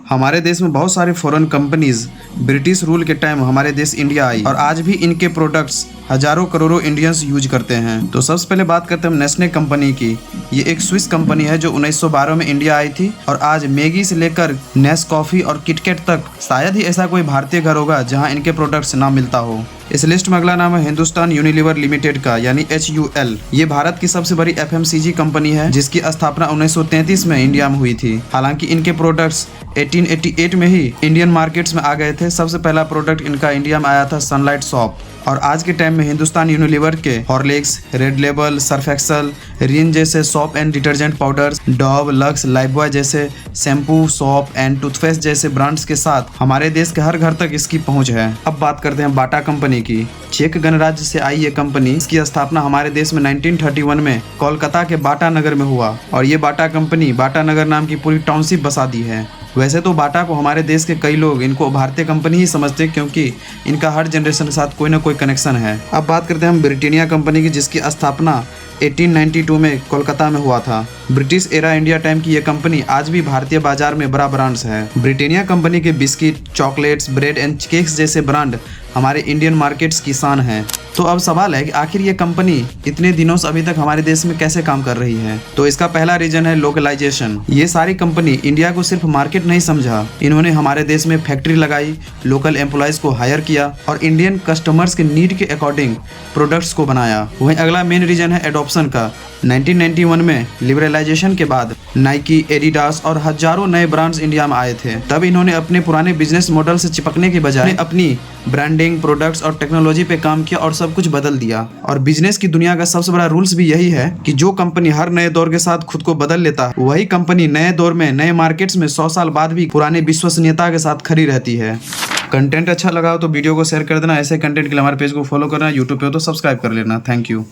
हमारे देश में बहुत सारे फॉरेन कंपनीज ब्रिटिश रूल के टाइम हमारे देश इंडिया आई और आज भी इनके प्रोडक्ट्स हजारों करोड़ों इंडियंस यूज करते हैं। तो सबसे पहले बात करते हैं हम नेस्ले कंपनी की। ये एक स्विस कंपनी है जो 1912 में इंडिया आई थी और आज मैगी से लेकर नेस्कॉफी और किटकैट तक शायद ही ऐसा कोई भारतीय घर होगा जहां इनके प्रोडक्ट्स ना मिलता हो। इस लिस्ट में अगला नाम है हिंदुस्तान यूनिलीवर लिमिटेड का, यानी HUL। ये भारत की सबसे बड़ी FMCG कंपनी है जिसकी स्थापना 1933 में इंडिया में हुई थी। हालांकि इनके प्रोडक्ट्स 1888 में ही इंडियन मार्केट्स में आ गए थे। सबसे पहला प्रोडक्ट इनका इंडिया में आया था सनलाइट सॉप। और आज के टाइम में हिंदुस्तान यूनिलीवर के Horlicks, Red Label, Surf Excel, Rin जैसे soap and detergent powders, Dove, Lux, Lifebuoy जैसे शैम्पू, सॉप एंड टूथपेस्ट जैसे ब्रांड्स के साथ हमारे देश के हर घर तक इसकी पहुंच है। अब बात करते हैं बाटा कंपनी की। चेक गणराज्य से आई ये कंपनी, इसकी स्थापना हमारे देश में 1931 में कोलकाता के बाटा नगर में हुआ और ये बाटा कंपनी बाटा नगर नाम की पूरी टाउनशिप बसा दी है। वैसे तो बाटा को हमारे देश के कई लोग इनको भारतीय कंपनी ही समझते हैं क्योंकि इनका हर जनरेशन के साथ कोई ना कोई कनेक्शन है। अब बात करते हैं हम ब्रिटानिया कंपनी की, जिसकी स्थापना 1892 में कोलकाता में हुआ था। ब्रिटिश एरा इंडिया टाइम की यह कंपनी आज भी भारतीय बाजार में बड़ा ब्रांड्स है। ब्रिटानिया कंपनी के biscuit, chocolates, bread and cakes जैसे ब्रांड हमारे इंडियन मार्केट्स की शान है। तो अब सवाल है कि आखिर ये कंपनी इतने दिनों से अभी तक हमारे देश में कैसे काम कर रही है। तो इसका पहला रीजन है लोकलाइजेशन। ये सारी कंपनी इंडिया को सिर्फ मार्केट नहीं समझा, इन्होंने हमारे देश में फैक्ट्री लगाई, लोकल एम्प्लॉयज को हायर किया और इंडियन कस्टमर्स के नीड के अकॉर्डिंग प्रोडक्ट्स को बनाया। वहीं अगला मेन रीजन है एडॉप्शन का। 1991 में लिबरलाइजेशन के बाद नाइकी, एडिडास और हजारों नए ब्रांड्स इंडिया में आए थे। तब इन्होंने अपने पुराने बिजनेस मॉडल से चिपकने के बजाय अपनी ब्रांडिंग, प्रोडक्ट्स और टेक्नोलॉजी पे काम किया और सब कुछ बदल दिया। और बिजनेस की दुनिया का सबसे बड़ा रूल्स भी यही है कि जो कंपनी हर नए दौर के साथ खुद को बदल लेता, वही कंपनी नए दौर में नए मार्केट्स में 100 साल बाद भी पुराने विश्वसनीयता के साथ खड़ी रहती है। कंटेंट अच्छा लगा हो तो वीडियो को शेयर कर देना। ऐसे कंटेंट के लिए हमारे पेज को फॉलो करना। यूट्यूब पे हो तो सब्सक्राइब कर लेना। Thank you.